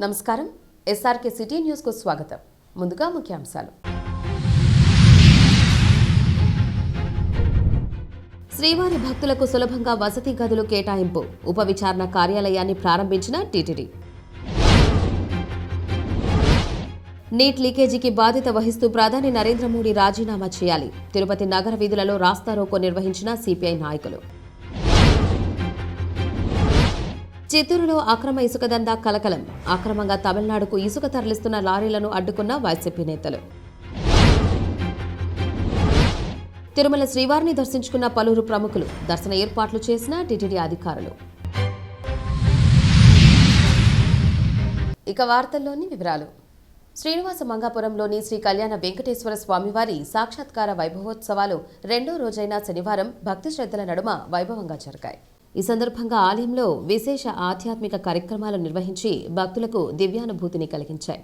నమస్కారం SRK city news కు స్వాగతం. ముందుగా ముఖ్యాంశాలు. శ్రీవారి భక్తులకు సులభంగా వసతి గదులు కేటాయింపు. ఉప విచారణ కార్యాలయాన్ని ప్రారంభించిన టీటీడీ. నీట్ లీకేజీకి బాధ్యత వహిస్తూ ప్రధాని నరేంద్ర మోడీ రాజీనామా చేయాలి. తిరుపతి నగర వీధులలో రాస్తారోకో నిర్వహించిన సిపిఐ నాయకులు. చిత్తూరులో అక్రమ ఇసుక దందా కలకలం. అక్రమంగా తమిళనాడుకు ఇసుక తరలిస్తున్న లారీలను అడ్డుకున్న వైసీపీ నేతలు. తిరుమల శ్రీవారిని దర్శించుకున్న పలువురు ప్రముఖులు. దర్శన ఏర్పాట్లు చేసిన టీటీడీ అధికారులు. ఇక వార్తల్లోని వివరాలు. శ్రీనివాస మంగాపురంలోని శ్రీ కళ్యాణ వెంకటేశ్వర స్వామివారి సాక్షాత్కార వైభవోత్సవాలు రెండో రోజైన శనివారం భక్తి శ్రద్ధల నడుమ వైభవంగా జరిగాయి. ఈ సందర్భంగా ఆలయంలో విశేష ఆధ్యాత్మిక కార్యక్రమాలు నిర్వహించి భక్తులకు దివ్యానుభూతిని కలిగించాయి.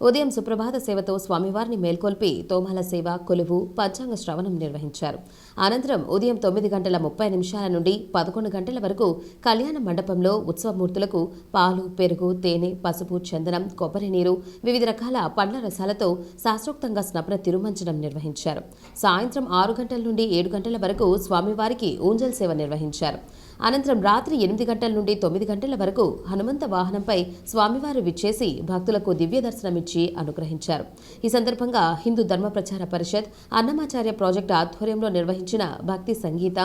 ఉదయం సుప్రభాత సేవతో స్వామివారిని మేల్కొల్పి తోమాల సేవ, కొలువు, పంచాంగ శ్రవణం నిర్వహించారు. అనంతరం ఉదయం 9:30 నుండి 11 గంటల వరకు కళ్యాణ మండపంలో ఉత్సవమూర్తులకు పాలు, పెరుగు, తేనె, పసుపు, చందనం, కొబ్బరి నీరు, వివిధ రకాల పండ్ల రసాలతో శాస్త్రోక్తంగా స్నపన తిరుమంజనం నిర్వహించారు. సాయంత్రం 6 గంటల నుండి 7 గంటల వరకు స్వామివారికి ఊంజల్ సేవ నిర్వహించారు. అనంతరం రాత్రి 8 గంటల నుండి 9 గంటల వరకు హనుమంత వాహనంపై స్వామివారు విచ్చేసి భక్తులకు దివ్య దర్శనమిచ్చి అనుగ్రహించారు. ఈ సందర్భంగా హిందూ ధర్మ ప్రచార పరిషత్, అన్నమాచార్య ప్రాజెక్టు ఆధ్వర్యంలో నిర్వహించిన భక్తి, సంగీత,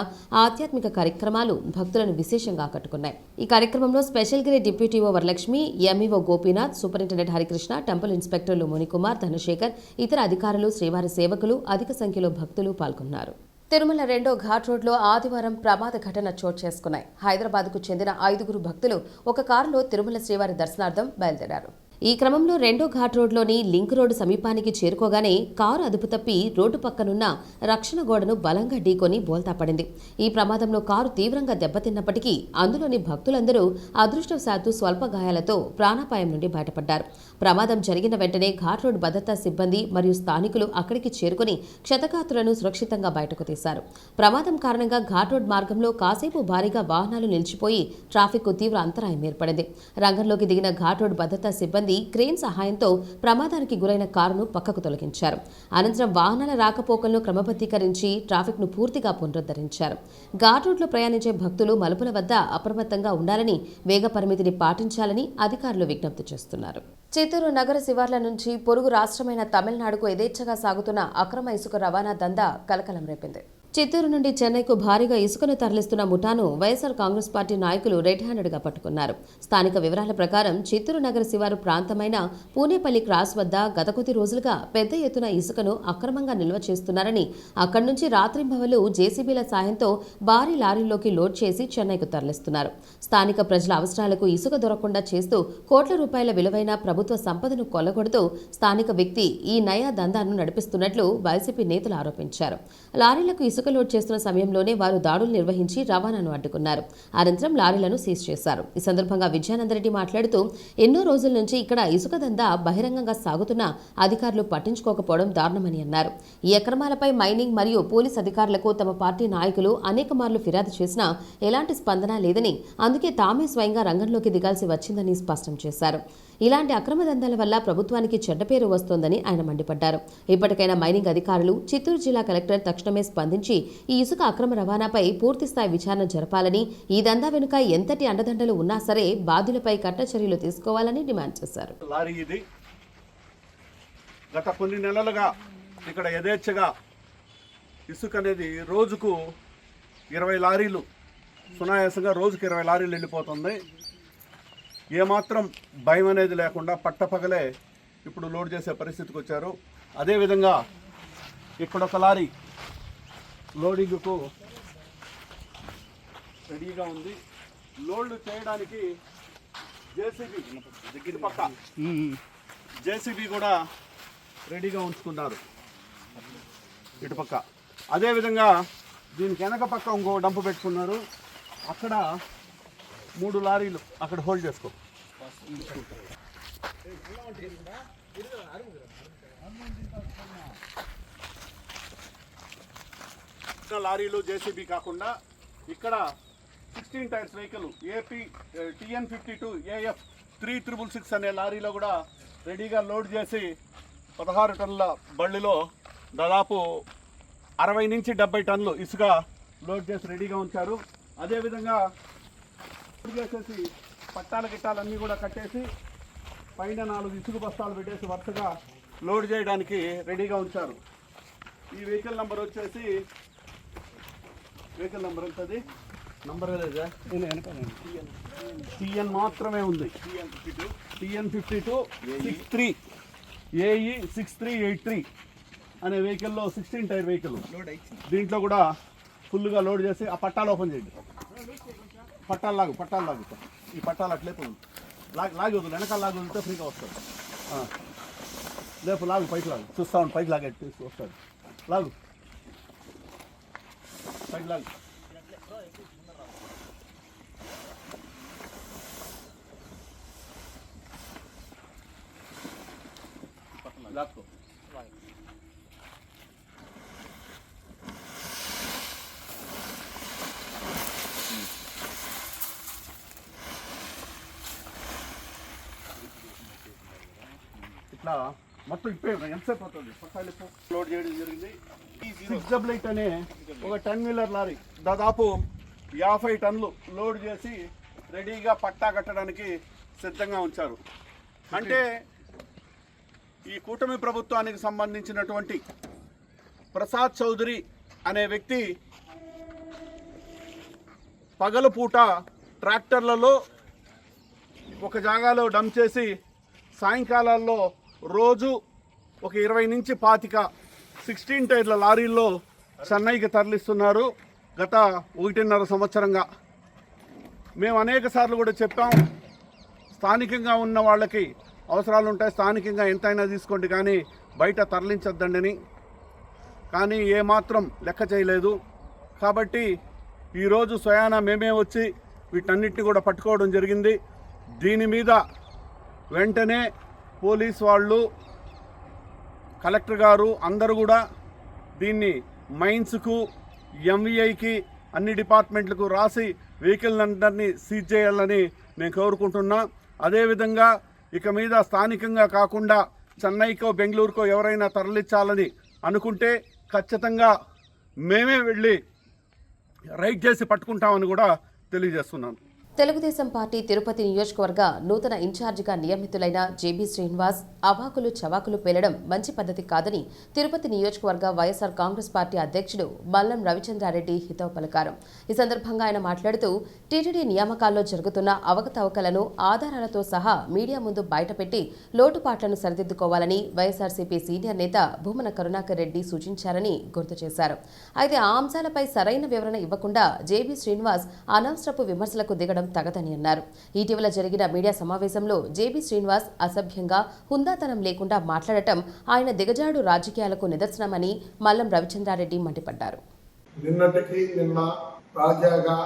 ఆధ్యాత్మిక కార్యక్రమాలు భక్తులను విశేషంగా ఆకట్టుకున్నాయి. ఈ కార్యక్రమంలో special grade Deputy EO Varalakshmi, MEO Gopinath, superintendent Harikrishna, temple ఇన్స్పెక్టర్లు మునికుమార్, ధనశేఖర్, ఇతర అధికారులు, శ్రీవారి సేవకులు అధిక సంఖ్యలో భక్తులు పాల్గొన్నారు. తిరుమల రెండో ఘాట్ రోడ్లో ఆదివారం ప్రమాద ఘటన చోటు చేసుకున్నాయి. హైదరాబాద్కు చెందిన 5 భక్తులు ఒక కారులో తిరుమల శ్రీవారి దర్శనార్థం బయలుదేరారు. ఈ క్రమంలో రెండో ఘాట్ రోడ్లోని లింక్ రోడ్డు సమీపానికి చేరుకోగానే కారు అదుపు తప్పి రోడ్డు పక్కనున్న రక్షణ గోడను బలంగా ఢీకొని బోల్తా పడింది. ఈ ప్రమాదంలో కారు తీవ్రంగా దెబ్బతిన్నప్పటికీ అందులోని భక్తులందరూ అదృష్టవశాత్తు స్వల్ప గాయాలతో ప్రాణాపాయం నుండి బయటపడ్డారు. ప్రమాదం జరిగిన వెంటనే ఘాట్ రోడ్ భద్రతా సిబ్బంది మరియు స్థానికులు అక్కడికి చేరుకుని క్షతగాత్రులను సురక్షితంగా బయటకు తీశారు. ప్రమాదం కారణంగా ఘాట్ రోడ్ మార్గంలో కాసేపు భారీగా వాహనాలు నిలిచిపోయి ట్రాఫిక్ తీవ్ర అంతరాయం ఏర్పడింది. రంగంలోకి దిగిన ఘాట్ రోడ్ భద్రతా సిబ్బంది క్రేన్ సహాయంతో ప్రమాదానికి గురైన కారును పక్కకు తొలగించారు. అనంతరం వాహనాల రాకపోకలను క్రమబద్ధీకరించి ట్రాఫిక్ ను పూర్తిగా పునరుద్ధరించారు. ఘాట్ రోడ్లో ప్రయాణించే భక్తులు మలుపుల వద్ద అప్రమత్తంగా ఉండాలని, వేగ పరిమితిని పాటించాలని అధికారులు విజ్ఞప్తి చేస్తున్నారు. చిత్తూరు నగర శివార్ల నుంచి పొరుగు రాష్ట్రమైన తమిళనాడుకు యథేచ్ఛగా సాగుతున్న అక్రమ ఇసుక రవాణా దందా కలకలం రేపింది. చిత్తూరు నుండి చెన్నైకు భారీగా ఇసుకను తరలిస్తున్న ముఠాను వైఎస్ఆర్ కాంగ్రెస్ పార్టీ నాయకులు రెడ్ హ్యాండెడ్గా పట్టుకున్నారు. స్థానిక వివరాల ప్రకారం చిత్తూరు నగర శివారు ప్రాంతమైన పూనేపల్లి క్రాస్ వద్ద గత కొద్ది రోజులుగా పెద్ద ఎత్తున ఇసుకను అక్రమంగా నిల్వ చేస్తున్నారని, అక్కడి నుంచి రాత్రింబవళ్లు జేసీబీల సాయంతో భారీ లారీల్లోకి లోడ్ చేసి చెన్నైకు తరలిస్తున్నారు. స్థానిక ప్రజల అవసరాలకు ఇసుక దొరకకుండా చేస్తూ కోట్ల రూపాయల విలువైన ప్రభుత్వ సంపదను కొల్లగొడుతూ స్థానిక వ్యక్తి ఈ నయా దందాను నడిపిస్తున్నట్లు వైసీపీ నేతలు ఆరోపించారు. లారీలకు ఇసుక లోడ్ చేస్తున్న సమయంలోనే వారు దాడులు నిర్వహించి రవాణాను అడ్డుకున్నారు. అనంతరం లారీలను సీజ్ చేశారు. ఈ సందర్భంగా విజయానందరెడ్డి మాట్లాడుతూ, ఎన్నో రోజుల నుంచి ఇక్కడ ఇసుక దందా బహిరంగంగా సాగుతున్నా అధికారులు పట్టించుకోకపోవడం దారుణమని అన్నారు. ఈ అక్రమాలపై మైనింగ్ మరియు పోలీస్ అధికారులకు తమ పార్టీ నాయకులు అనేక మార్లు ఫిర్యాదు చేసినా ఎలాంటి స్పందన లేదని, అందుకే తామే స్వయంగా రంగంలోకి దిగాల్సి వచ్చిందని స్పష్టం చేశారు. ఇలాంటి అక్రమ దందాల వల్ల ప్రభుత్వానికి చెడ్డ పేరు వస్తోందని ఆయన మండిపడ్డారు. ఇప్పటికైనా మైనింగ్ అధికారులు, చిత్తూరు జిల్లా కలెక్టర్ తక్షణమే స్పందించి ఈ ఇసుక అక్రమ రవాణాపై పూర్తిస్థాయి విచారణ జరపాలని, ఈ దందా వెనుక ఎంతటి అండదండలు ఉన్నా సరే బాధ్యులపై కఠిన చర్యలు తీసుకోవాలని డిమాండ్ చేశారు. గత కొన్ని నెలలుగా ఇక్కడ యథేచ్ఛగా ఇసుక అనేది రోజుకు 20 లారీలు, సునాయాసంగా రోజుకు 20 లారీలు వెళ్ళిపోతుంది. ఏమాత్రం భయం అనేది లేకుండా పట్టపగలే ఇప్పుడు లోడ్ చేసే పరిస్థితికి వచ్చారు. అదేవిధంగా ఇక్కడ ఒక లారీ లోడింగ్కు రెడీగా ఉంది. లోడ్లు చేయడానికి జేసీబీ కూడా రెడీగా ఉంచుకున్నారు ఇటుపక్క. అదేవిధంగా దీనికి వెనక పక్క ఇంకో డంపు పెట్టుకున్నారు. అక్కడ 3 లారీలు అక్కడ హోల్డ్ చేసుకో. లారీలు జేసీబీ కాకుండా ఇక్కడ 16 tyres vehicle AP TN52 AF 3666 అనే లారీలో కూడా రెడీగా లోడ్ చేసి 16 టన్నుల బళ్ళిలో దాదాపు 60 నుంచి 70 టన్నులు ఇసుక లోడ్ చేసి రెడీగా ఉంచారు. అదేవిధంగా లోడ్ చేసేసి పట్టాల గిట్టాలన్నీ కూడా కట్టేసి పైన 4 ఇసుక బస్తాలు పెట్టేసి వరుసగా లోడ్ చేయడానికి రెడీగా ఉంచారు. ఈ వెహికల్ నెంబర్ వచ్చేసి వెహికల్ నెంబర్ ఎంతది నంబర్ లేదా టిఎన్ మాత్రమే ఉంది. టిఎన్ 5263 ఏఈ 6383 అనే వెహికల్లో 16 టైర్ వెహికల్. దీంట్లో కూడా ఫుల్గా లోడ్ చేసి ఆ పట్టాలు ఓపెన్ చేయండి. పట్టాలు లాగు ఈ పట్టాలు అట్లే లాగి వదులు, వెనకాల లాగి వదిలితే ఫ్రీగా వస్తుంది. లేపు లాగు, పైకి లాగు, చూస్తా ఉండి పైకి లాగే వస్తాడు. లాగు పైకి లాగు. లాక్కో ఇట్లా మొత్తం ఇప్పే ఎంతసేపు అవుతుంది పట్టాలు లోడ్ చేయడం జరిగింది. 688 అనే ఒక 10 వీలర్ లారీ దాదాపు 50 టన్నులు లోడ్ చేసి రెడీగా పట్టా కట్టడానికి సిద్ధంగా ఉంచారు. అంటే ఈ కూటమి ప్రభుత్వానికి సంబంధించినటువంటి ప్రసాద్ చౌదరి అనే వ్యక్తి పగలపూట ట్రాక్టర్లలో ఒక జాగాలో డంప్ చేసి సాయంకాలాల్లో రోజు ఒక 20 నుంచి 25 16 టైర్ల లారీల్లో చెన్నైకి తరలిస్తున్నారు. గత 1.5 సంవత్సరంగా మేము అనేక సార్లు కూడా చెప్పాం, స్థానికంగా ఉన్న వాళ్ళకి అవసరాలు ఉంటాయి, స్థానికంగా ఎంతైనా తీసుకోండి కానీ బయట తరలించొద్దండి. కానీ ఏమాత్రం లెక్క చేయలేదు. కాబట్టి ఈరోజు స్వయానా మేమే వచ్చి వీటన్నిటిని కూడా పట్టుకోవడం జరిగింది. దీని మీద వెంటనే పోలీస్ వాళ్ళు, కలెక్టర్ గారు అందరూ కూడా దీన్ని మైన్స్కు, ఎంవీఐకి, అన్ని డిపార్ట్మెంట్లకు రాసి వెహికల్ అందరినీ సీజ్ చేయాలని నేను కోరుకుంటున్నా. అదేవిధంగా ఇక మీద స్థానికంగా కాకుండా చెన్నైకో బెంగళూరుకో ఎవరైనా తరలించాలని అనుకుంటే ఖచ్చితంగా మేమే వెళ్ళి రైడ్ చేసి పట్టుకుంటామని కూడా తెలియజేస్తున్నాను. తెలుగుదేశం పార్టీ తిరుపతి నియోజకవర్గ నూతన ఇన్ఛార్జిగా నియమితులైన జేబీ శ్రీనివాస్ అవాకులు చవాకులు పేలడం మంచి పద్ధతి కాదని తిరుపతి నియోజకవర్గ వైఎస్ఆర్ కాంగ్రెస్ పార్టీ అధ్యక్షుడు మల్లం రవిచంద్రారెడ్డి హితవు పలికారు. ఈ సందర్భంగా ఆయన మాట్లాడుతూ టీటీడీ నియామకాల్లో జరుగుతున్న అవకతవకలను ఆధారాలతో సహా మీడియా ముందు బయటపెట్టి లోటుపాట్లను సరిదిద్దుకోవాలని వైఎస్ఆర్సీపీ సీనియర్ నేత భూమన కరుణాకర్ రెడ్డి సూచించారని గుర్తు చేశారు. అయితే ఆ అంశాలపై సరైన వివరణ ఇవ్వకుండా జేబీ శ్రీనివాస్ అనవసరపు విమర్శలకు దిగడం తగదని అన్నారు. ఇటీవల జరిగిన మీడియా సమావేశంలో జేబీ శ్రీనివాస్ అసభ్యంగా, హుందాతనం లేకుండా మాట్లాడటం ఆయన దిగజాడు రాజకీయాలకు నిదర్శనమని మల్లం రవిచంద్రారెడ్డి మండిపడ్డారు. నిన్న తాజాగా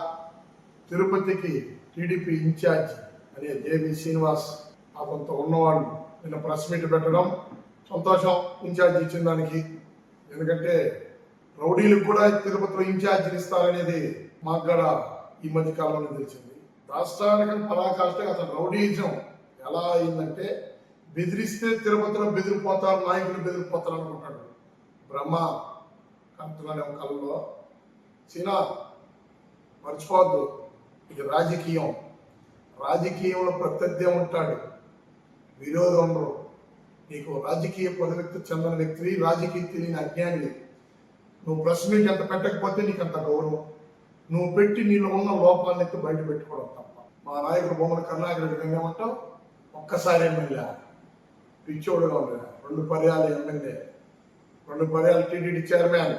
తిరుపతికి టీడీపీ ఇన్ఛార్జ్ అనే జేబీ శ్రీనివాస్ కొంత ఉన్నవాళ్ళు నిన్న ప్రెస్ మీట్ పెట్టడం సంతోషం, ఇన్ఛార్జ్ ఇచ్చిన దానికి. ఎందుకంటే రౌడీలకు కూడా తిరుపతిలో ఇన్ఛార్జీలు ఇస్తారనేది మాకు కూడా ఈ మధ్య కాలంలో తెలిసింది. రాష్ట్రానికి పరాకాష్ట అతను రౌడీజం ఎలా అయిందంటే బెదిరిస్తే తిరుపతిలో బెదిరిపోతారు, నాయకులు బెదిరిపోతారు అనుకుంటాడు. బ్రహ్మ కంటున్నాడు కళ్ళలో. చీనా మర్చిపోవద్దు, ఇది రాజకీయం. రాజకీయంలో ప్రత్యర్థి ఉంటాడు, విరోధం ఉండరు. నీకు రాజకీయ పదవికి చెందిన వ్యక్తివి, రాజకీయ తెలియని అజ్ఞానివి. నువ్వు ప్రెస్ మీట్ ఎంత పెట్టకపోతే నీకు అంత గౌరవం. నువ్వు పెట్టి నీలో ఉన్న లోపాలను ఎత్తి బయట పెట్టుకోవడం తప్ప. మా నాయకుడు భూమన కరుణాకర్ రెడ్డి ఏమంటావు, ఒక్కసారి ఎమ్మెల్యే పిచ్చోడుగా ఉండేది, 2 పర్యాలు ఎమ్మెల్యే, 2 పర్యాలు టీటీడీ చైర్మన్,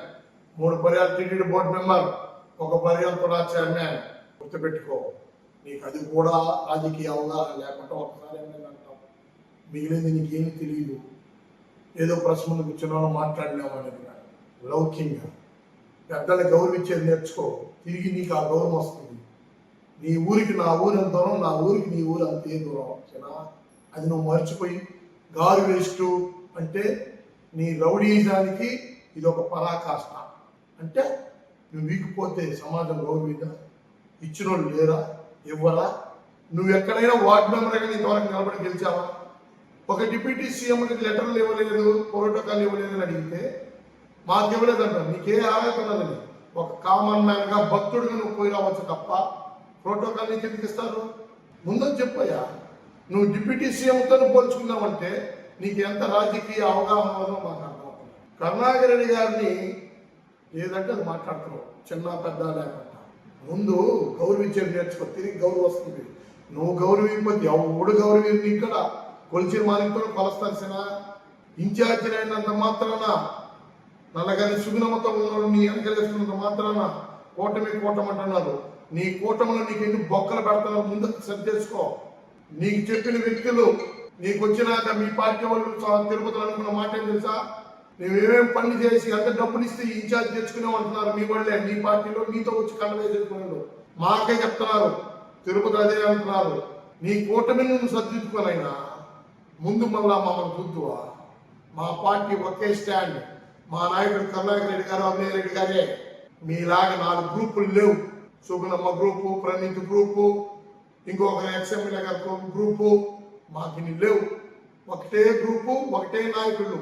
3 పర్యాలు టీటీడీ బోర్డు మెంబర్, 1 పర్యాలు కూడా చైర్మన్. గుర్తుపెట్టుకో, నీకు అది కూడా రాజకీయ అవగాహన లేకుండా ఒకసారి ఎమ్మెల్యే అంటావు. మిగిలింది నీకేమీ తెలియదు. ఏదో ప్రెస్ ముందు కూర్చున్నాను మాట్లాడినావు అనేది కాదు. లౌక్యంగా పెద్దలు గౌరవించేది నేర్చుకో, తిరిగి నీకు ఆ గౌరవం వస్తుంది. నీ ఊరికి నా ఊరు ఎంత దూరం, నా ఊరికి నీ ఊరు అంతే దూరం. అది నువ్వు మర్చిపోయి గారు వేస్ట్ అంటే నీ రౌడీజానికి ఇది ఒక పరాకాష్ట. అంటే నువ్వు వీగిపోతే సమాజం గౌరవిందా? ఇచ్చిన వాళ్ళు లేరా? ఇవ్వరా? నువ్వు ఎక్కడైనా వార్డు మెంబర్గా ఇంతవరకు నిలబడి గెలిచావా? ఒక డిప్యూటీ సీఎంకి లెటర్లు ఇవ్వలేదు, ప్రోటోకాల్ ఇవ్వలేదు అని అడిగితే మాకు ఇవ్వలేదంట. నీకే అర్హత ఉన్నదని ఒక కామన్ మ్యాన్గా భక్తుడిగా నువ్వు పోయి రావచ్చు తప్ప ప్రోటోకాల్ నీకు ఎందుకు ఇస్తారు? ముందని చెప్పయ్యా. నువ్వు డిప్యూటీ సీఎంతో పోల్చుకున్నావంటే నీకు ఎంత రాజకీయ అవగాహన ఉందో మాకు అర్థమవుతుంది. కరుణాకర్ రెడ్డి గారిని ఏదంటే అది మాట్లాడుతున్నావు, చిన్న పెద్ద లేకుండా. ముందు గౌరవించేది నేర్చుకో, తిరిగి గౌరవం వస్తుంది. నువ్వు గౌరవింపది ఎవడు గౌరవం ఇక్కడ కొలిచిన మానితో కొలస్తాల్సిన ఇన్ఛార్జి అయినంత మాత్రాన నల్లగారి సుగుణమతో ఉన్నాడు నీ వెనకలేసుకున్నంత మాత్రాన కూటమి అంటున్నారు. నీ కూటమిలో నీకు ఎన్ని బొక్కలు పెడతారో ముందు సరి చేసుకో. నీకు చెప్పిన వ్యక్తులు నీకు వచ్చినాక మీ పార్టీ వాళ్ళు తిరుపతిలో అనుకున్న మాట ఏం తెలుసా? నువ్వేమేమి పనులు చేసి ఎంత డబ్బులు ఇస్తే ఇన్ఛార్జ్ తెచ్చుకునేవి అంటున్నారు. మీ వాళ్ళే మీ పార్టీలో నీతో వచ్చి కళ్ళవేసేసుకున్నాడు. మాకే చెప్తున్నారు, తిరుపతి అదే అంటున్నారు. నీ కూటమిని నువ్వు సర్దిద్దుకోనైనా ముందు మళ్ళా మమ్మల్ని చూద్దువా? మా పార్టీ ఒకే స్టాండ్. మా నాయకుడు కరుణాకర్ రెడ్డి గారు, అన్నయ్య రెడ్డి గారే. మీలాగా 4 గ్రూపులు లేవు. సుగుణమ్మ గ్రూపు, ప్రణీత్ గ్రూపు, ఇంకొక ఎక్స్ఎమ్మెల్యే గారు గ్రూపు. మాకు ఇన్ని లేవు. ఒకటే గ్రూపు, ఒకటే నాయకులు,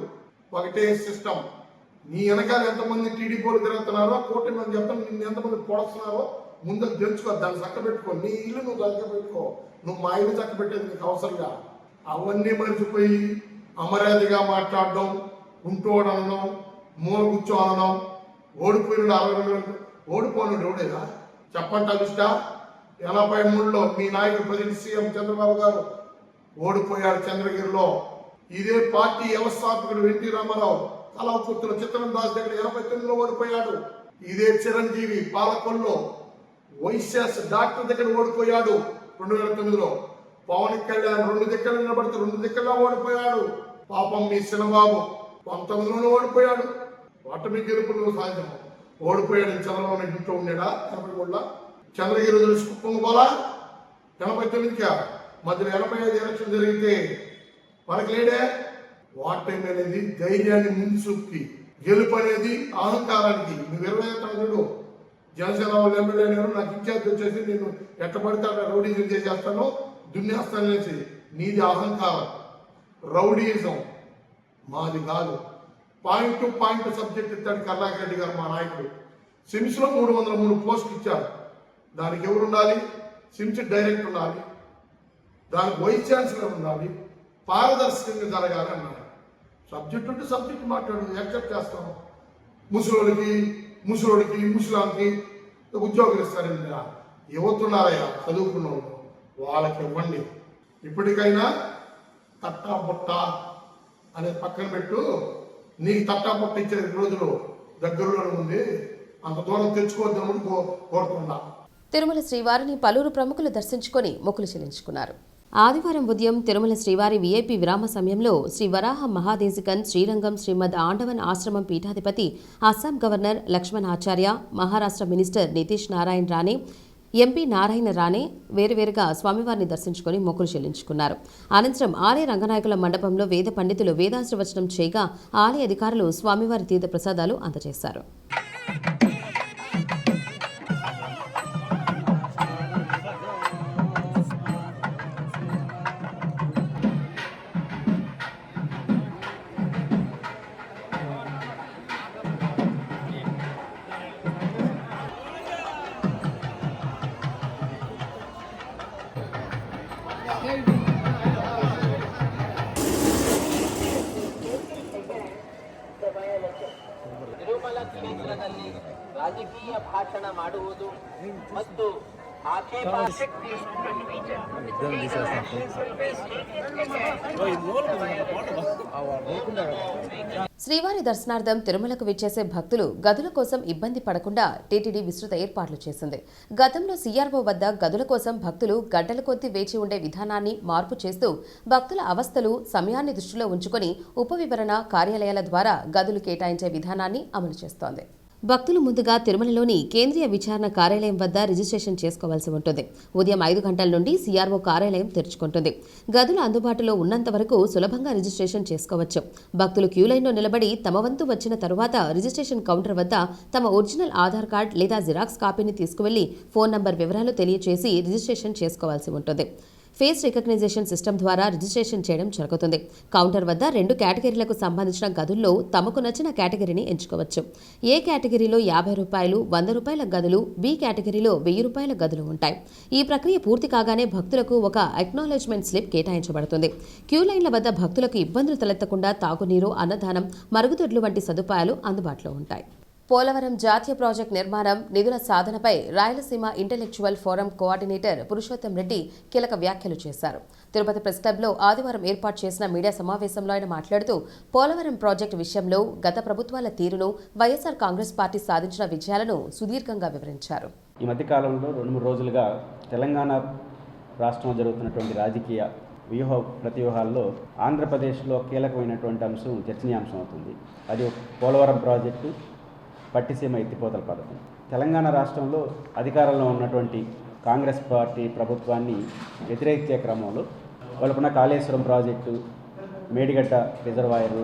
ఒకటే సిస్టమ్. నీ వెనకాల ఎంతమంది టీడీపీ వాళ్ళు తిరుగుతున్నారో, కూటమి అని చెప్తాను, నిన్ను ఎంతమంది పొడుస్తున్నారో ముందు తెలుసుకో. దాన్ని చక్క పెట్టుకో. నీ ఇల్లు నువ్వు చక్క పెట్టుకో. నువ్వు మా ఇల్లు చక్క పెట్టేది నీకు అవసరంగా. అవన్నీ మర్చిపోయి అమర్యాదగా మాట్లాడడం, ఉంటోడనడం, మూల కూర్చో అనడం. ఓడిపోయినాడు 62 ఓడిపోయినాడు ఎవడేదా చెప్పండి. అలిష్టా 83లో మీ నాయకుడు ప్రజెంట్ సీఎం చంద్రబాబు గారు ఓడిపోయాడు చంద్రగిరిలో. ఇదే పార్టీ వ్యవస్థాపకుడు ఎన్టీ రామారావు కళాపుత్రులు చిత్తరం దాస్ దగ్గర 89లో ఓడిపోయాడు. ఇదే చిరంజీవి పాలకొల్లో వైఎస్ఎస్ డాక్టర్ దగ్గర ఓడిపోయాడు 2009లో. పవన్ కళ్యాణ్ 2 దిక్కలు నిలబడితే 2 దిక్కల్లో ఓడిపోయాడు. పాపం మీ చిన్నబాబు 19లో ఓడిపోయాడు. ఓటమి గెలుపులు సాధ్యం. ఓడిపోయాడు. చంద్రబాబు ఇంట్లో ఉన్నాడా 83లో? చంద్రగిరి తెలిసి కుప్పంగా పోలా 89కి మధ్యలో 85 ఎలక్షన్ జరిగితే మనకు లేడే. ఓటమి అనేది ధైర్యాన్ని ముందు చూపి, గెలుపు అనేది అహంకారానికి. నువ్వు 25 జనసేన వాళ్ళు ఎమ్మెల్యే నాకు ఇన్ఛార్జ్ వచ్చేసి నేను ఎట్ట పడితే రౌడీజం చేసేస్తాను, దున్నేస్తాననేసి నీది అహంకారం, రౌడీయిజం. మాది కాదు. పాయింట్ టు పాయింట్ సబ్జెక్ట్ ఇస్తాడు కరుణాకర్ రెడ్డి గారు మా నాయకుడు. సిమ్స్లో 303 పోస్టులు ఇచ్చారు. దానికి ఎవరు ఉండాలి? సిమ్స్ డైరెక్టర్ ఉండాలి, దానికి వైస్ ఛాన్సలర్ ఉండాలి, పారదర్శకంగా జరగాలి అన్నారు. సబ్జెక్ట్ ఉంటే సబ్జెక్ట్ మాట్లాడు, యాక్సెప్ట్ చేస్తాము. ముసలోడికి ముసలాంకి ఉద్యోగులు ఇస్తారండి. యువతున్నారయ్యా చదువుకున్న వాళ్ళు, వాళ్ళకి ఇవ్వండి. ఇప్పటికైనా తట్టా బుట్ట అనేది పక్కన పెట్టు. నీకు తట్టా బుట్ట ఇచ్చే రోజులు దగ్గరలోనే ఉంది. అంత దూరం తెచ్చుకోవద్దని కోరుతున్నా. తిరుమల శ్రీవారిని పలువురు ప్రముఖులు దర్శించుకొని మొక్కులు చెల్లించుకున్నారు. ఆదివారం ఉదయం తిరుమల శ్రీవారి వీఐపీ విరామ సమయంలో శ్రీ వరాహ మహాదేశికన్ శ్రీరంగం శ్రీమద్ ఆండవన్ ఆశ్రమం పీఠాధిపతి, అస్సాం గవర్నర్ లక్ష్మణ్ ఆచార్య, మహారాష్ట్ర మినిస్టర్ నితీష్ నారాయణ రాణే, ఎంపీ నారాయణ రాణే వేరువేరుగా స్వామివారిని దర్శించుకుని మొక్కులు చెల్లించుకున్నారు. అనంతరం ఆలయ రంగనాయకుల మండపంలో వేద పండితులు వేదాశ్రవచనం చేయగా ఆలయ అధికారులు స్వామివారి తీర్థ ప్రసాదాలు అందజేశారు. ತಿರುಮಲ ಕ್ಷೇತ್ರದಲ್ಲಿ ರಾಜಕೀಯ ಭಾಷಣ ಮಾಡುವುದು ಮತ್ತು ಆಕ್ಷೇಪ శ్రీవారి దర్శనార్థం తిరుమలకు విచ్చేసే భక్తులు గదుల కోసం ఇబ్బంది పడకుండా టీటీడీ విస్తృత ఏర్పాట్లు చేసింది. గతంలో సీఆర్ఓ వద్ద గదుల కోసం భక్తులు గంటల కొద్దీ వేచి ఉండే విధానాన్ని మార్పు చేస్తూ భక్తుల అవస్థలు, సమయాన్ని దృష్టిలో ఉంచుకొని ఉపవివరణ కార్యాలయాల ద్వారా గదులు కేటాయించే విధానాన్ని అమలు చేస్తోంది. భక్తులు ముందుగా తిరుమలలోని కేంద్రీయ విచారణ కార్యాలయం వద్ద రిజిస్ట్రేషన్ చేసుకోవాల్సి ఉంటుంది. ఉదయం 5 గంటల నుండి సిఆర్ఓ కార్యాలయం తెరుచుకుంటుంది. గదులు అందుబాటులో ఉన్నంత వరకు సులభంగా రిజిస్ట్రేషన్ చేసుకోవచ్చు. భక్తులు క్యూలైన్లో నిలబడి తమ వంతు వచ్చిన తరువాత రిజిస్ట్రేషన్ కౌంటర్ వద్ద తమ ఒరిజినల్ ఆధార్ కార్డ్ లేదా జిరాక్స్ కాపీని తీసుకువెళ్లి ఫోన్ నంబర్ వివరాలు తెలియజేసి రిజిస్ట్రేషన్ చేసుకోవాల్సి ఉంటుంది. ఫేస్ రికగ్నైజేషన్ సిస్టమ్ ద్వారా రిజిస్ట్రేషన్ చేయడం జరుగుతుంది. కౌంటర్ వద్ద 2 కేటగిరీలకు సంబంధించిన గదుల్లో తమకు నచ్చిన కేటగిరీని ఎంచుకోవచ్చు. ఏ కేటగిరీలో ₹50, ₹100 గదులు, బి కేటగిరీలో ₹1000 గదులు ఉంటాయి. ఈ ప్రక్రియ పూర్తి కాగానే భక్తులకు ఒక అక్నాలెడ్జ్మెంట్ స్లిప్ కేటాయించబడుతుంది. క్యూ లైన్ల వద్ద భక్తులకు ఇబ్బందులు తలెత్తకుండా తాగునీరు, అన్నదానం, మరుగుదొడ్లు వంటి సదుపాయాలు అందుబాటులో ఉంటాయి. పోలవరం జాతీయ ప్రాజెక్టు నిర్మాణం, నిధుల సాధనపై Rayalaseema intellectual forum coordinator Purushottam Reddy కీలక వ్యాఖ్యలు చేశారు. తిరుపతి ప్రెస్ క్లబ్లో ఆదివారం ఏర్పాటు చేసిన మీడియా సమావేశంలో ఆయన మాట్లాడుతూ పోలవరం ప్రాజెక్టు విషయంలో గత ప్రభుత్వాల తీరును, వైఎస్ఆర్ కాంగ్రెస్ పార్టీ సాధించిన విజయాలను సుదీర్ఘంగా వివరించారు. ఈ మధ్యకాలంలో 2-3 రోజులుగా తెలంగాణ రాష్ట్రంలో జరుగుతున్నటువంటి రాజకీయ ప్రతివ్యూహాల్లో ఆంధ్రప్రదేశ్లో కీలకమైనటువంటి అంశం చర్చనీయాంశం అవుతుంది. అది పోలవరం ప్రాజెక్టు, పట్టిసీమ ఎత్తిపోతల పథకం. తెలంగాణ రాష్ట్రంలో అధికారంలో ఉన్నటువంటి కాంగ్రెస్ పార్టీ ప్రభుత్వాన్ని వ్యతిరేకించే క్రమంలో వాళ్ళకున్న కాళేశ్వరం ప్రాజెక్టు, మేడిగడ్డ రిజర్వాయరు,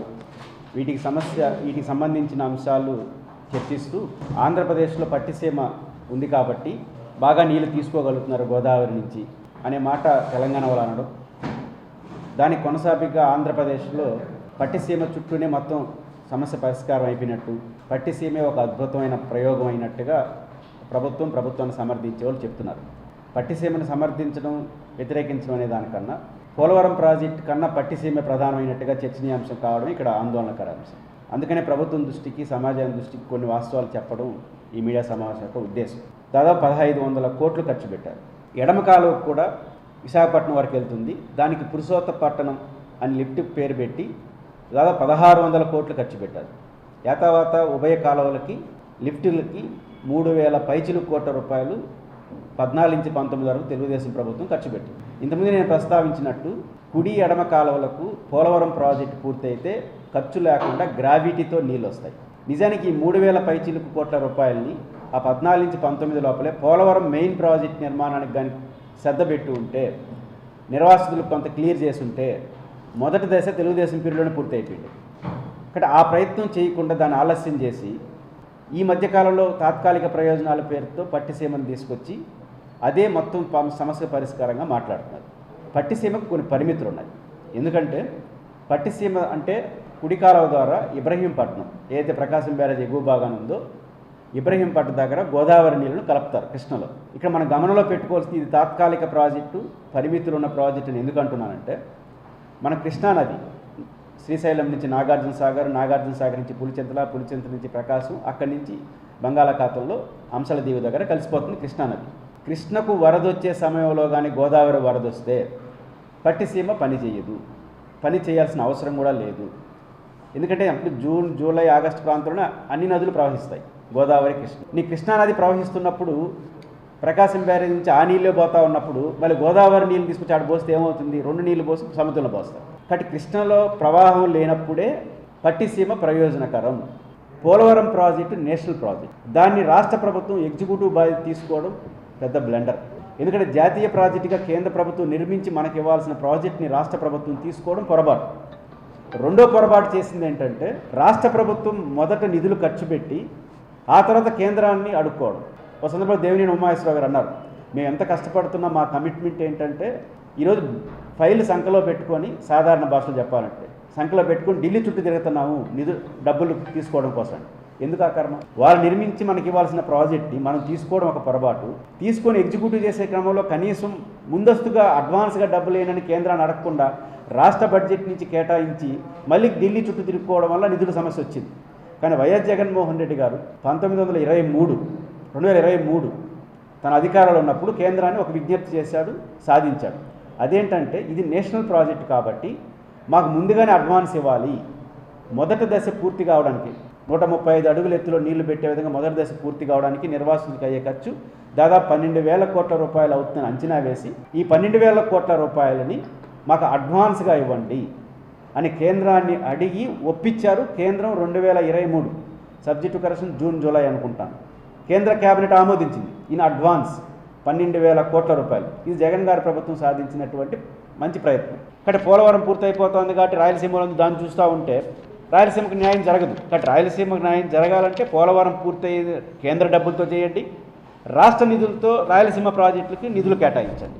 వీటికి సంబంధించిన అంశాలు చర్చిస్తూ ఆంధ్రప్రదేశ్లో పట్టిసీమ ఉంది కాబట్టి బాగా నీళ్లు తీసుకోగలుగుతున్నారు గోదావరి నుంచి అనే మాట తెలంగాణ వాళ్ళు అనడం, దానికి కొనసాగిగా ఆంధ్రప్రదేశ్లో పట్టిసీమ చుట్టూనే మొత్తం సమస్య పరిష్కారం అయిపోయినట్టు, పట్టిసీమే ఒక అద్భుతమైన ప్రయోగం అయినట్టుగా ప్రభుత్వాన్ని సమర్థించే వాళ్ళు చెప్తున్నారు. పట్టిసీమను సమర్థించడం, వ్యతిరేకించడం అనే దానికన్నా పోలవరం ప్రాజెక్టు కన్నా పట్టిసీమే ప్రధానమైనట్టుగా చర్చనీయాంశం కావడం ఇక్కడ ఆందోళనకర అంశం. అందుకనే ప్రభుత్వం దృష్టికి, సమాజం దృష్టికి కొన్ని వాస్తవాలు చెప్పడం ఈ మీడియా సమావేశం యొక్క ఉద్దేశం. దాదాపు 1500 కోట్లు ఖర్చు పెట్టారు. ఎడమ కాలువకు కూడా విశాఖపట్నం వరకు వెళ్తుంది. దానికి పురుషోత్తపట్నం అని లిఫ్ట్ పేరు పెట్టి దాదాపు 1600 కోట్లు ఖర్చు పెట్టారు. యాతావాత ఉభయ కాలువలకి, లిఫ్టులకి 3000 పైచిలు కోట్ల రూపాయలు 14 నుంచి 19 వరకు తెలుగుదేశం ప్రభుత్వం ఖర్చు పెట్టింది. ఇంతకుముందు నేను ప్రస్తావించినట్టు కుడి ఎడమ కాలువలకు పోలవరం ప్రాజెక్టు పూర్తయితే ఖర్చు లేకుండా గ్రావిటీతో నీళ్ళు వస్తాయి. నిజానికి 3000 పైచిలుకు కోట్ల రూపాయలని ఆ 14 నుంచి 19 లోపలే పోలవరం మెయిన్ ప్రాజెక్ట్ నిర్మాణానికి కానీ శ్రద్ధ పెట్టి ఉంటే, నిర్వాసితులకు కొంత క్లియర్ చేసి ఉంటే మొదటి దశ తెలుగుదేశం పీరియడ్లోనే పూర్తి అయిపోయింది. ఇక్కడ ఆ ప్రయత్నం చేయకుండా దాన్ని ఆలస్యం చేసి ఈ మధ్యకాలంలో తాత్కాలిక ప్రయోజనాల పేరుతో పట్టిసీమను తీసుకొచ్చి అదే మొత్తం సమస్య పరిష్కారంగా మాట్లాడుతున్నారు. పట్టిసీమకు కొన్ని పరిమితులు ఉన్నాయి. ఎందుకంటే పట్టిసీమ అంటే కుడి కాలువ ద్వారా ఇబ్రహీంపట్నం, ఏదైతే ప్రకాశం బ్యారేజ్ ఎగువ భాగాన ఉందో ఇబ్రహీంపట్నం దగ్గర గోదావరి నీళ్లను కలుపుతారు కృష్ణలో. ఇక్కడ మనం గమనంలో పెట్టుకోవాల్సింది, ఇది తాత్కాలిక ప్రాజెక్టు, పరిమితులు ఉన్న ప్రాజెక్టుని ఎందుకు అంటున్నానంటే, మన కృష్ణానది శ్రీశైలం నుంచి నాగార్జున సాగర్ నుంచి పులిచింతల నుంచి ప్రకాశం, అక్కడి నుంచి బంగాళాఖాతంలో అంశల దీవి దగ్గర కలిసిపోతుంది కృష్ణానది. కృష్ణకు వరదొచ్చే సమయంలో కానీ గోదావరి వరదొస్తే పట్టిసీమ పని చేయదు, పని చేయాల్సిన అవసరం కూడా లేదు. ఎందుకంటే అప్పుడు జూన్, జూలై, ఆగస్టు ప్రాంతంలో అన్ని నదులు ప్రవహిస్తాయి, గోదావరి, కృష్ణ. కృష్ణానది ప్రవహిస్తున్నప్పుడు ప్రకాశం బ్యారేజ్ నుంచి ఆ నీళ్ళే పోతా ఉన్నప్పుడు మళ్ళీ గోదావరి నీళ్ళు తీసుకొచ్చి ఆడ పోస్తే ఏమవుతుంది, 2 నీళ్ళు పోసి సముద్రంలో పోస్తారు. కాబట్టి కృష్ణలో ప్రవాహం లేనప్పుడే పట్టిసీమ ప్రయోజనకరం. పోలవరం ప్రాజెక్టు నేషనల్ ప్రాజెక్ట్, దాన్ని రాష్ట్ర ప్రభుత్వం ఎగ్జిక్యూటివ్ బాధ్యత తీసుకోవడం పెద్ద బ్లండర్. ఎందుకంటే జాతీయ ప్రాజెక్టుగా కేంద్ర ప్రభుత్వం నిర్మించి మనకి ఇవ్వాల్సిన ప్రాజెక్ట్ని రాష్ట్ర ప్రభుత్వం తీసుకోవడం పొరపాటు. రెండో పొరపాటు చేసింది ఏంటంటే, రాష్ట్ర ప్రభుత్వం మొదట నిధులు ఖర్చు పెట్టి ఆ తర్వాత కేంద్రాన్ని అడుక్కోవడం. ఒక సందర్భంలో దేవినేని ఉమామహేశ్వరరావు గారు అన్నారు, మేము ఎంత కష్టపడుతున్నా మా కమిట్మెంట్ ఏంటంటే, ఈరోజు ఫైల్ సంఖలో పెట్టుకొని, సాధారణ భాషలో చెప్పాలంటే సంఖలో పెట్టుకొని ఢిల్లీ చుట్టూ తిరుగుతున్నాము డబ్బులు తీసుకోవడం కోసం. ఎందుకు ఆ కర్మ? వాళ్ళు నిర్మించి మనకి ఇవ్వాల్సిన ప్రాజెక్ట్ని మనం తీసుకోవడం ఒక పొరపాటు. తీసుకొని ఎగ్జిక్యూటివ్ చేసే క్రమంలో కనీసం ముందస్తుగా అడ్వాన్స్గా డబ్బులు లేనని కేంద్రాన్ని అడగకుండా రాష్ట్ర బడ్జెట్ నుంచి కేటాయించి మళ్ళీ ఢిల్లీ చుట్టూ తిరుగుకోవడం వల్ల నిధుల సమస్య వచ్చింది. కానీ వైఎస్ జగన్మోహన్ రెడ్డి గారు 2023 తన అధికారంలో ఉన్నప్పుడు కేంద్రాన్ని ఒక విజ్ఞప్తి చేశాడు, సాధించాడు. అదేంటంటే, ఇది నేషనల్ ప్రాజెక్ట్ కాబట్టి మాకు ముందుగానే అడ్వాన్స్ ఇవ్వాలి. మొదటి దశ పూర్తి కావడానికి 135 అడుగుల ఎత్తులో నీళ్లు పెట్టే విధంగా మొదటి దశ పూర్తి కావడానికి నిర్వాసితులకు అయ్యే ఖర్చు దాదాపు 12,000 కోట్ల రూపాయలు అవుతుందని అంచనా వేసి, ఈ 12,000 కోట్ల రూపాయలని మాకు అడ్వాన్స్గా ఇవ్వండి అని కేంద్రాన్ని అడిగి ఒప్పించారు. కేంద్రం 2023 subject to correction June July అనుకుంటాను. కేంద్ర కేబినెట్ ఆమోదించింది ఇన్ అడ్వాన్స్ 12,000 కోట్ల రూపాయలు. ఇది జగన్ గారి ప్రభుత్వం సాధించినటువంటి మంచి ప్రయత్నం. కాబట్టి పోలవరం పూర్తయిపోతుంది కాబట్టి రాయలసీమలో దాన్ని చూస్తూ ఉంటే రాయలసీమకు న్యాయం జరగదు. కాబట్టి రాయలసీమకు న్యాయం జరగాలంటే పోలవరం పూర్తయి కేంద్ర డబ్బులతో చేయండి, రాష్ట్ర నిధులతో రాయలసీమ ప్రాజెక్టులకి నిధులు కేటాయించండి.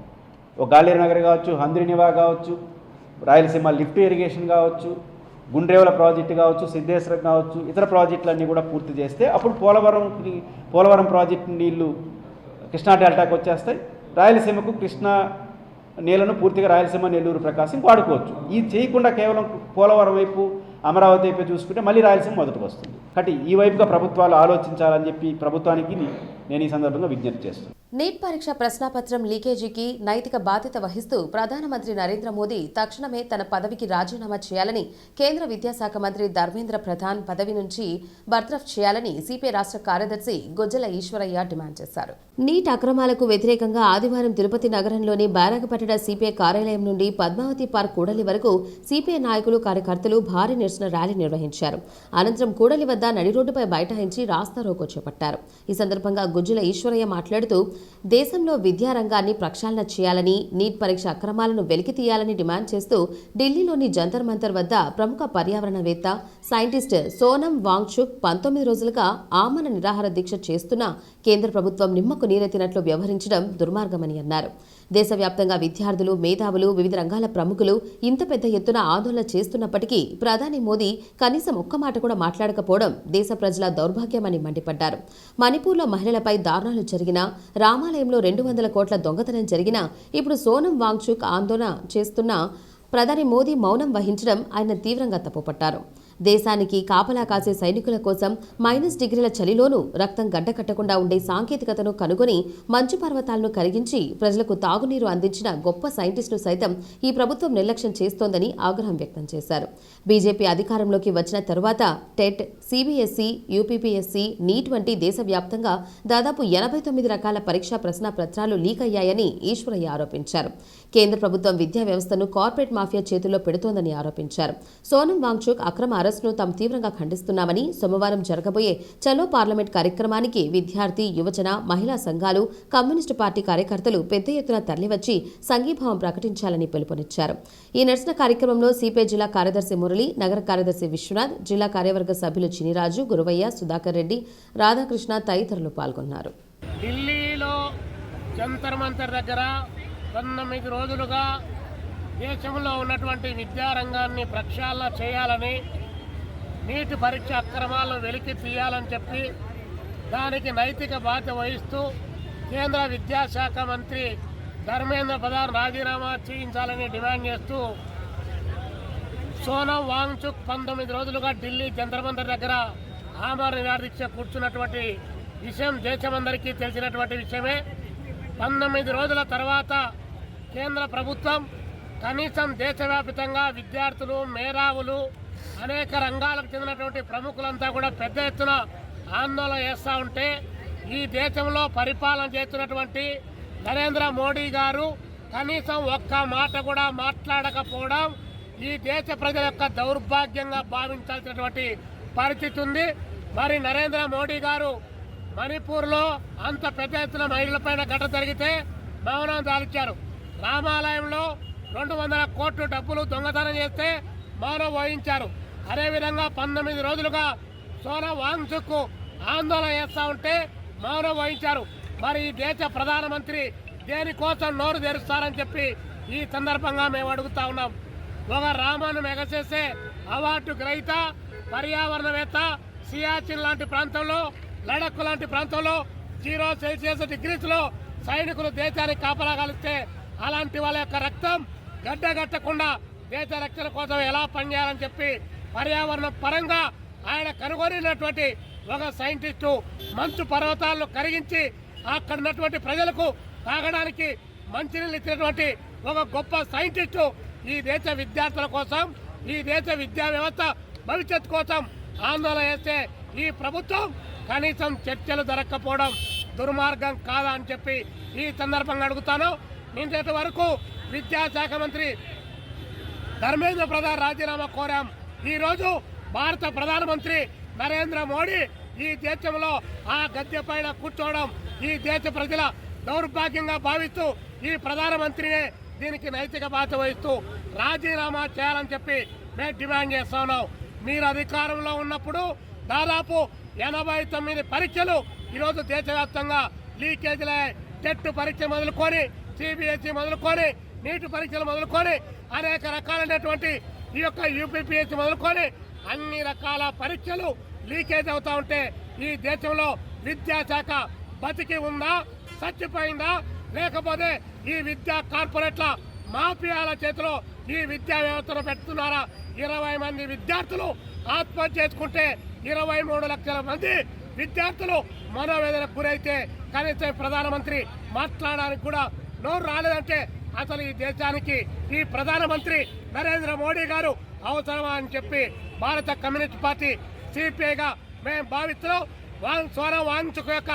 ఒక గాలేరు నగర్ కావచ్చు, హంద్రినివా కావచ్చు, రాయలసీమ లిఫ్ట్ ఇరిగేషన్ కావచ్చు, గుండ్రేవుల ప్రాజెక్టు కావచ్చు, సిద్ధేశ్వరం కావచ్చు, ఇతర ప్రాజెక్టులన్నీ కూడా పూర్తి చేస్తే అప్పుడు పోలవరం ప్రాజెక్టు నీళ్లు కృష్ణా డెల్టాకు వచ్చేస్తాయి. రాయలసీమకు కృష్ణా నీళ్లను పూర్తిగా రాయలసీమ, నెల్లూరు, ప్రకాశం వాడుకోవచ్చు. ఇది చేయకుండా కేవలం పోలవరం వైపు, అమరావతి వైపు చూసుకుంటే మళ్ళీ రాయలసీమ మొదటికి వస్తుంది. కాబట్టి ఈ వైపుగా ప్రభుత్వాలు ఆలోచించాలని చెప్పి ప్రభుత్వానికి నేను ఈ సందర్భంగా విజ్ఞప్తి చేస్తున్నాను. నీట్ పరీక్ష ప్రశ్నాపత్రం లీకేజీకి నైతిక బాధ్యత వహిస్తూ ప్రధానమంత్రి నరేంద్ర మోదీ తక్షణమే తన పదవికి రాజీనామా చేయాలని కేంద్ర విద్యాశాఖ మంత్రి ధర్మేంద్ర ప్రధాన్ పదవి నుంచి బర్తరఫ్ చేయాలని సిపిఐ రాష్ట్ర కార్యదర్శి గుజ్జల ఈశ్వరయ్య డిమాండ్ చేశారు. నీట్ అక్రమాలకు వ్యతిరేకంగా ఆదివారం తిరుపతి నగరంలోని బారాగపట్టణ సిపిఐ కార్యాలయం నుండి పద్మావతి పార్క్ కూడలి వరకు సిపిఐ నాయకులు, కార్యకర్తలు భారీ నిరసన ర్యాలీ నిర్వహించారు. అనంతరం కూడలి వద్ద నడి రోడ్డుపై బైఠాయించి రాస్తారోకో చేపట్టారు. ఈ సందర్భంగా గుజ్జల ఈశ్వరయ్య మాట్లాడుతూ దేశంలో విద్యారంగాన్ని ప్రక్షాళన చేయాలని, నీట్ పరీక్ష అక్రమాలను వెలికి తీయాలని డిమాండ్ చేస్తూ ఢిల్లీలోని జంతర్ మంతర్ వద్ద ప్రముఖ పర్యావరణవేత్త, సైంటిస్ట్ సోనం వాంగ్చుక్ 19 రోజులుగా ఆమరణ నిరాహార దీక్ష చేస్తున్నా కేంద్ర ప్రభుత్వం నిమ్మకు నీరెత్తినట్లు వ్యవహరించడం దుర్మార్గమని అన్నారు. దేశవ్యాప్తంగా విద్యార్థులు, మేధావులు, వివిధ రంగాల ప్రముఖులు ఇంత పెద్ద ఎత్తున ఆందోళన చేస్తున్నప్పటికీ ప్రధాని మోదీ కనీసం ఒక్క మాట కూడా మాట్లాడకపోవడం దేశ ప్రజల దౌర్భాగ్యమని మండిపడ్డారు. మణిపూర్లో మహిళలపై దారుణాలు జరిగినా, రామాలయంలో 200 కోట్ల దొంగతనం జరిగినా ఇప్పుడు సోనం వాంగ్చుక్ ఆందోళన చేస్తున్నా ప్రధాని మోదీ మౌనం వహించడం ఆయన తీవ్రంగా తప్పుపట్టారు. దేశానికి కాపలా కాసే సైనికుల కోసం -డిగ్రీల చలిలోనూ రక్తం గడ్డకట్టకుండా ఉండే సాంకేతికతను కనుగొని మంచు పర్వతాలను కరిగించి ప్రజలకు తాగునీరు అందించిన గొప్ప సైంటిస్టును సైతం ఈ ప్రభుత్వం నిర్లక్ష్యం చేస్తోందని ఆగ్రహం వ్యక్తం చేశారు. బీజేపీ అధికారంలోకి వచ్చిన తరువాత టెట్, సిబిఎస్ఈ, యూపీపీఎస్సీ, నీట్ వంటి దేశవ్యాప్తంగా దాదాపు 89 రకాల పరీక్షా ప్రశ్న పత్రాలు లీక్ అయ్యాయని ఈశ్వరయ్య ఆరోపించారు. కేంద్ర ప్రభుత్వం విద్యా వ్యవస్థను కార్పొరేట్ మాఫియా చేతుల్లో పెడుతోందని ఆరోపించారు. సోనం వాంగ్చుక్ అక్రమ అరెస్టును తాము తీవ్రంగా ఖండిస్తున్నామని, సోమవారం జరగబోయే చలో పార్లమెంట్ కార్యక్రమానికి విద్యార్థి, యువజన, మహిళా సంఘాలు, కమ్యూనిస్టు పార్టీ కార్యకర్తలు పెద్ద ఎత్తున తరలివచ్చి సంఘీభావం ప్రకటించాలని పిలుపునిచ్చారు. ఈ నిరసన కార్యక్రమంలో సిపిఐ జిల్లా కార్యదర్శి మురళి, నగర కార్యదర్శి విశ్వనాథ్, జిల్లా కార్యవర్గ సభ్యులు చినిరాజు, గురువయ్య, సుధాకర్ రెడ్డి, రాధాకృష్ణ తదితరులు పాల్గొన్నారు. ఢిల్లీలో జంతర్ మంతర్ దగ్గర 19 రోజులుగా దేశంలో ఉన్నటువంటి విద్యారంగాన్ని ప్రక్షాళన చేయాలని, నీటి పరీక్ష అక్రమాలను వెలికి తీయాలని చెప్పి దానికి నైతిక బాధ్యత వహిస్తూ కేంద్ర విద్యాశాఖ మంత్రి ధర్మేంద్ర ప్రధాన్ రాజీనామా చేయించాలని డిమాండ్ చేస్తూ సోనం వాంగ్చుక్ 19 రోజులుగా ఢిల్లీ జంతర్ మంతర్ దగ్గర ఆమరణ నిరాహార దీక్ష కూర్చున్నటువంటి విషయం దేశమందరికీ తెలిసినటువంటి విషయమే. 19 రోజుల తర్వాత కేంద్ర ప్రభుత్వం కనీసం దేశవ్యాప్తంగా విద్యార్థులు, మేధావులు, అనేక రంగాలకు చెందినటువంటి ప్రముఖులంతా కూడా పెద్ద ఎత్తున ఆందోళన చేస్తూ ఉంటే ఈ దేశంలో పరిపాలన చేస్తున్నటువంటి నరేంద్ర మోడీ గారు కనీసం ఒక్క మాట కూడా మాట్లాడకపోవడం ఈ దేశ ప్రజల యొక్క దౌర్భాగ్యంగా భావించాల్సినటువంటి పరిస్థితి ఉంది. మరి నరేంద్ర మోడీ గారు మణిపూర్లో అంత పెద్ద ఎత్తున మహిళలపైన ఘటన జరిగితే మౌనం దాల్చారు. రామాలయంలో 200 కోట్ల డబ్బులు దొంగతనం చేస్తే మౌనం వహించారు. అదేవిధంగా 19 రోజులుగా సోనం వాంగ్చుక్ ఆందోళన చేస్తూ ఉంటే మౌనం వహించారు. మరి ఈ దేశ ప్రధానమంత్రి దేనికోసం నోరు తెరుస్తారని చెప్పి ఈ సందర్భంగా మేము అడుగుతా ఉన్నాం. ఒక రామాను మెగసేసే అవార్డు గ్రహీత, పర్యావరణవేత్త, సియాచిన్ లాంటి ప్రాంతంలో, లడఖ్ లాంటి ప్రాంతంలో 0 డిగ్రీస్లో సైనికులు దేశానికి కాపలా కాలిస్తే అలాంటి వాళ్ళ యొక్క రక్తం గడ్డగట్టకుండా దేశ రక్షణ కోసం ఎలా పనిచేయాలని చెప్పి పర్యావరణ పరంగా ఆయన కనుగొనినటువంటి ఒక సైంటిస్టు మంచు పర్వతాలను కరిగించి అక్కడ ఉన్నటువంటి ప్రజలకు తాగడానికి మంచినీళ్ళు ఇచ్చినటువంటి ఒక గొప్ప సైంటిస్టు ఈ దేశ విద్యార్థుల కోసం, ఈ దేశ విద్యా వ్యవస్థ భవిష్యత్తు కోసం ఆందోళన చేస్తే ఈ ప్రభుత్వం కనీసం చర్చలు జరగకపోవడం దుర్మార్గం కాదా అని చెప్పి ఈ సందర్భంగా అడుగుతాను. నిన్నటి వరకు విద్యాశాఖ మంత్రి ధర్మేంద్ర ప్రధాన్ రాజీనామా కోరాం. ఈరోజు భారత ప్రధానమంత్రి నరేంద్ర మోడీ ఈ దేశంలో ఆ గద్దె పైన కూర్చోవడం ఈ దేశ ప్రజల దౌర్భాగ్యంగా భావిస్తూ ఈ ప్రధానమంత్రినే దీనికి నైతిక బాధ్యత వహిస్తూ రాజీనామా చేయాలని చెప్పి మేము డిమాండ్ చేస్తా ఉన్నాం. మీరు అధికారంలో ఉన్నప్పుడు దాదాపు 89 పరీక్షలు ఈరోజు దేశవ్యాప్తంగా లీకేజీలే. టెట్ పరీక్ష మొదలుకొని, సిబిఎస్ఈ మొదలుకొని, నీట్ పరీక్షలు మొదలుకొని, అనేక రకాలైనటువంటి ఈ యొక్క యూపీపీఎస్సీ మొదలుకొని అన్ని రకాల పరీక్షలు లీకేజ్ అవుతా ఉంటే ఈ దేశంలో విద్యాశాఖ బతికి ఉందా, చచ్చిపోయిందా, లేకపోతే ఈ విద్యా కార్పొరేట్ల మాఫియాల చేతిలో ఈ విద్యా వ్యవస్థను పెడుతున్నారా? 20 మంది విద్యార్థులు ఆత్మహత్య చేసుకుంటే 23 లక్షల మంది విద్యార్థులు మనోవేదనకు గురైతే కనీసం ప్రధానమంత్రి మాట్లాడడానికి కూడా నోరు రాలేదంటే అసలు ఈ దేశానికి ఈ ప్రధానమంత్రి నరేంద్ర మోడీ గారు అవసరమా అని చెప్పి భారత కమ్యూనిస్ట్ పార్టీ సిపిఐగా మేము భావిస్తున్నాం. స్వరం వాంఛకు యొక్క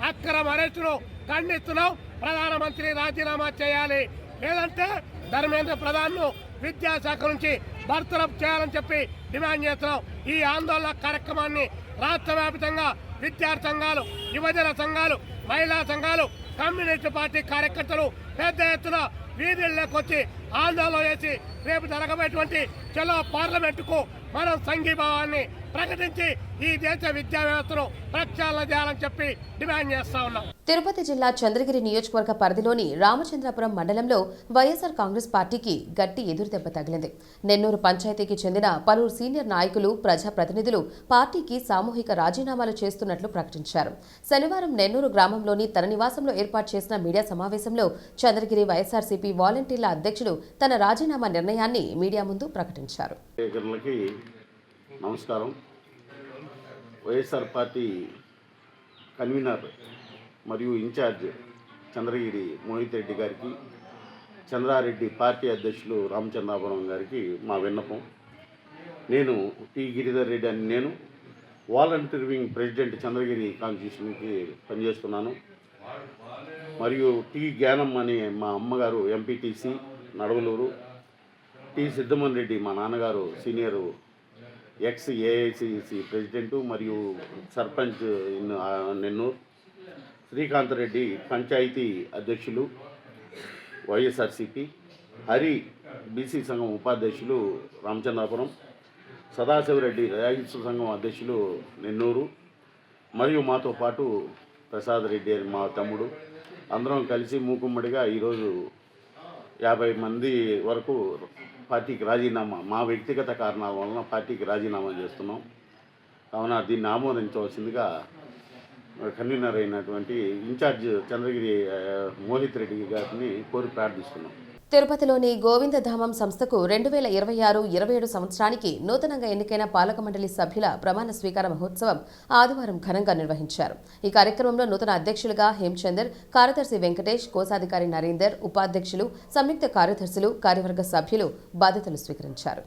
అక్రమ అరెస్టును ఖండిస్తున్నాం. ప్రధానమంత్రి రాజీనామా చేయాలి, లేదంటే ధర్మేంద్ర ప్రధాన్ను విద్యాశాఖ నుంచి బర్తరఫ్ చేయాలని చెప్పి డిమాండ్ చేస్తున్నాం. ఈ ఆందోళన కార్యక్రమాన్ని రాష్ట్ర వ్యాప్తంగా విద్యార్థి సంఘాలు, యువజన సంఘాలు, మహిళా సంఘాలు, కమ్యూనిస్ట్ పార్టీ కార్యకర్తలు పెద్ద ఎత్తున వీధుల్లోకి వచ్చి ఆందోళన చేసి రేపు జరగబోయేటువంటి చలో పార్లమెంటుకు మనం సంఘీభావాన్ని ప్రకటించి ఈ దేశ విద్యా వ్యవస్థను ప్రక్షాళన చేయాలని చెప్పి డిమాండ్ చేస్తా ఉన్నాం. తిరుపతి జిల్లా చంద్రగిరి నియోజకవర్గ పరిధిలోని రామచంద్రాపురం మండలంలో వైఎస్ఆర్ కాంగ్రెస్ పార్టీకి గట్టి ఎదురుదెబ్బ తగిలింది. నెన్నూరు పంచాయతీకి చెందిన పలువురు సీనియర్ నాయకులు, ప్రజాప్రతినిధులు పార్టీకి సామూహిక రాజీనామాలు చేస్తున్నట్లు ప్రకటించారు. శనివారం నెన్నూరు గ్రామంలోని తన నివాసంలో ఏర్పాటు చేసిన మీడియా సమావేశంలో చంద్రగిరి వైఎస్ఆర్సీపీ వాలంటీర్ల అధ్యక్షుడు తన రాజీనామా నిర్ణయాన్ని మీడియా ముందు ప్రకటించారు. నమస్కారం. వైఎస్ఆర్ పార్టీ కన్వీనర్ మరియు ఇన్ఛార్జ్ చంద్రగిరి మోహిత్ రెడ్డి గారికి, చంద్రారెడ్డి పార్టీ అధ్యక్షులు రామచంద్రాపురం గారికి మా విన్నపం. నేను టి గిరిధర్ రెడ్డి అని నేను వాలంటీర్ వింగ్ ప్రెసిడెంట్ చంద్రగిరి కాన్స్టిట్యూషన్కి పనిచేస్తున్నాను. మరియు టి జ్ఞానం అనే మా అమ్మగారు ఎంపీటీసీ నడవలూరు, టి సిద్ధమన్ రెడ్డి మా నాన్నగారు సీనియరు ఎక్స్ ఏఐసిసి ప్రెసిడెంటు మరియు సర్పంచ్ ఇన్ నెన్నూరు, శ్రీకాంత్ రెడ్డి పంచాయతీ అధ్యక్షులు వైఎస్ఆర్సిపి, హరి బీసీ సంఘం ఉపాధ్యక్షులు రామచంద్రాపురం, సదాశివరెడ్డి రైతు సంఘం అధ్యక్షులు నెన్నూరు, మరియు మాతో పాటు ప్రసాద్ రెడ్డి అని మా తమ్ముడు, అందరం కలిసి మూకుమ్మడిగా ఈరోజు 50 మంది వరకు పార్టీకి రాజీనామా, మా వ్యక్తిగత కారణాల వలన పార్టీకి రాజీనామా చేస్తున్నాం. కావున దీన్ని ఆమోదించవలసిందిగా కన్వీనర్ అయినటువంటి ఇన్ఛార్జ్ చంద్రగిరి మోహిత్ రెడ్డి గారిని కోరి ప్రార్థిస్తున్నాం. తిరుపతిలోని గోవిందధామం సంస్థకు 2026-27 సంవత్సరానికి నూతనంగా ఎన్నికైన పాలక మండలి సభ్యుల ప్రమాణ స్వీకార మహోత్సవం ఆదివారం ఘనంగా నిర్వహించారు. ఈ కార్యక్రమంలో నూతన అధ్యక్షులుగా హేమచందర్, కార్యదర్శి వెంకటేష్, కోశాధికారి నరేందర్, ఉపాధ్యక్షులు, సంయుక్త కార్యదర్శులు, కార్యవర్గ సభ్యులు బాధ్యతలు స్వీకరించారు.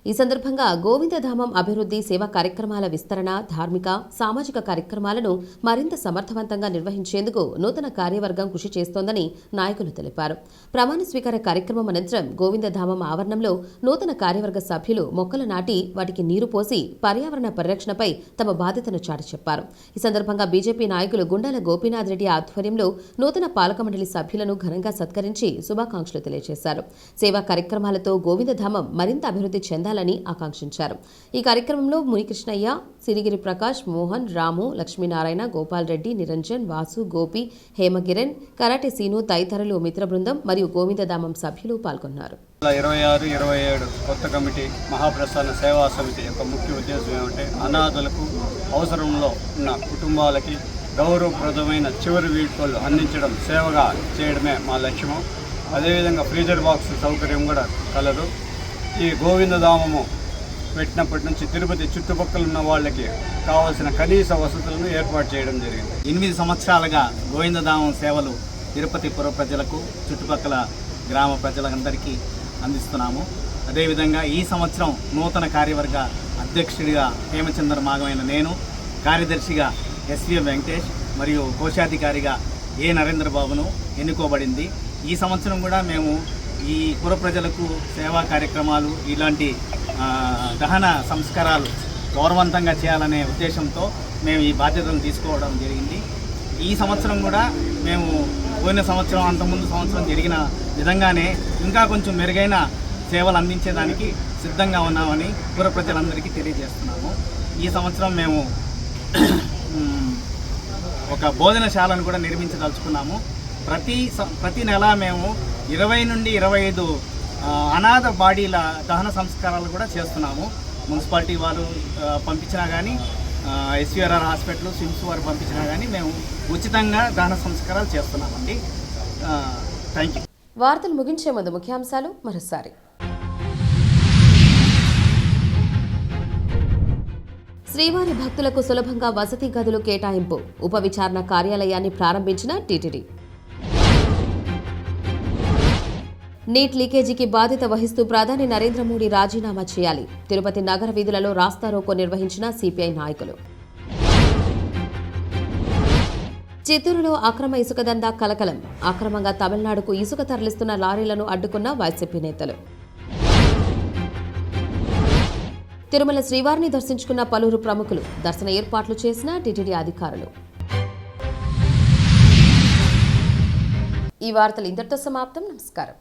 ఈ సందర్భంగా గోవిందధామం అభివృద్ధి, సేవా కార్యక్రమాల విస్తరణ, ధార్మిక, సామాజిక కార్యక్రమాలను మరింత సమర్థవంతంగా నిర్వహించేందుకు నూతన కార్యవర్గం కృషి చేస్తోందని నాయకులు తెలిపారు. ప్రమాణ స్వీకార కార్యక్రమం అనంతరం గోవిందధామం ఆవరణంలో నూతన కార్యవర్గ సభ్యులు మొక్కలు నాటి వాటికి నీరు పోసి పర్యావరణ పరిరక్షణపై తమ బాధ్యతను చాటి చెప్పారు. ఈ సందర్భంగా బీజేపీ నాయకులు గుండాల గోపీనాథ్ రెడ్డి ఆధ్వర్యంలో నూతన పాలక మండలి సభ్యులను ఘనంగా సత్కరించి శుభాకాంక్షలు తెలియజేశారు. సేవా కార్యక్రమాలతో గోవిందధామం మరింత అభివృద్ధి చెందాలని ఆకాంక్షించారు. ఈ కార్యక్రమంలో మునికృష్ణయ్య, సిరిగిరి ప్రకాష్, మోహన్, రాము, లక్ష్మీనారాయణ, గోపాల్ రెడ్డి, నిరంజన్, వాసు, గోపి, హేమగిరణ్, కరాటే సీను తదితరులు మిత్ర బృందం మరియు గోవిందధామం సభ్యులు పాల్గొన్నారు. 26-27 కొత్త కమిటీ మహాప్రస్థాన సేవా సమితి యొక్క ముఖ్య ఉద్దేశం ఏమంటే అనాథలకు, అవసరంలో ఉన్న కుటుంబాలకి గౌరవప్రదమైన చివరి వీడ్కోలు అందించడం, సేవగా చేయడమే మా లక్ష్యము. అదేవిధంగా ఫ్రీజర్ బాక్స్ సౌకర్యం కూడా కలదు. ఈ గోవిందధామము పెట్టినప్పటి నుంచి తిరుపతి చుట్టుపక్కల ఉన్న వాళ్ళకి కావాల్సిన కనీస వసతులను ఏర్పాటు చేయడం జరిగింది. 8 సంవత్సరాలుగా గోవిందధామం సేవలు తిరుపతి పుర ప్రజలకు, చుట్టుపక్కల గ్రామ ప్రజలందరికీ అందిస్తున్నాము. అదేవిధంగా ఈ సంవత్సరం నూతన కార్యవర్గ అధ్యక్షుడిగా హేమచందర్ మాగమైన నేను, కార్యదర్శిగా ఎస్వీఎం వెంకటేష్ మరియు కోశాధికారిగా ఏ నరేంద్ర బాబును ఎన్నుకోబడింది. ఈ సంవత్సరం కూడా మేము ఈ పుర ప్రజలకు సేవా కార్యక్రమాలు, ఇలాంటి దహన సంస్కారాలు గౌరవవంతంగా చేయాలనే ఉద్దేశంతో మేము ఈ బాధ్యతను తీసుకోవడం జరిగింది. ఈ సంవత్సరం కూడా మేము పోయిన సంవత్సరం అంతకుముందు సంవత్సరం జరిగిన విధంగానే ఇంకా కొంచెం మెరుగైన సేవలు అందించేదానికి సిద్ధంగా ఉన్నామని పుర ప్రజలందరికీ తెలియజేస్తున్నాము. ఈ సంవత్సరం మేము ఒక భోజనశాలను కూడా నిర్మించదలుచుకున్నాము. ప్రతి నెల మేము 20 నుండి 25 అనాథ బాడీల దహన సంస్కారాలు కూడా చేస్తున్నాము. మున్సిపాలిటీ వారు పంపించినా కానీ, ఎస్వీఆర్ఆర్ హాస్పిటల్, సిమ్స్ వారు పంపించినా కానీ మేము ఉచితంగా దహన సంస్కారాలు చేస్తున్నామండి. Thank you. వార్తలు ముగించే ముందు ముఖ్యాంశాలు మరోసారి. శ్రీవారి భక్తులకు సులభంగా వసతి గదులు కేటాయింపు, ఉప విచారణ కార్యాలయాన్ని ప్రారంభించిన టీటీడీ. నీట్ లీకేజీకి బాధ్యత వహిస్తూ ప్రధాని నరేంద్ర మోడీ రాజీనామా చేయాలి. తిరుపతి నగర వీధులలో రాస్తారోకో నిర్వహించిన సిపిఐ నాయకులు. చిత్తూరులో అక్రమ ఇసుక దందా కలకలం. అక్రమంగా తమిళనాడుకు ఇసుక తరలిస్తున్న లారీలను అడ్డుకున్న వైసీపీ నేతలు. తిరుమల శ్రీవారిని దర్శించుకున్న పలువురు ప్రముఖులు. దర్శన ఏర్పాట్లు చేసిన టీటీడీ అధికారులు. ఈ వార్తలు ఇంతటితో సమాప్తం. నమస్కారం.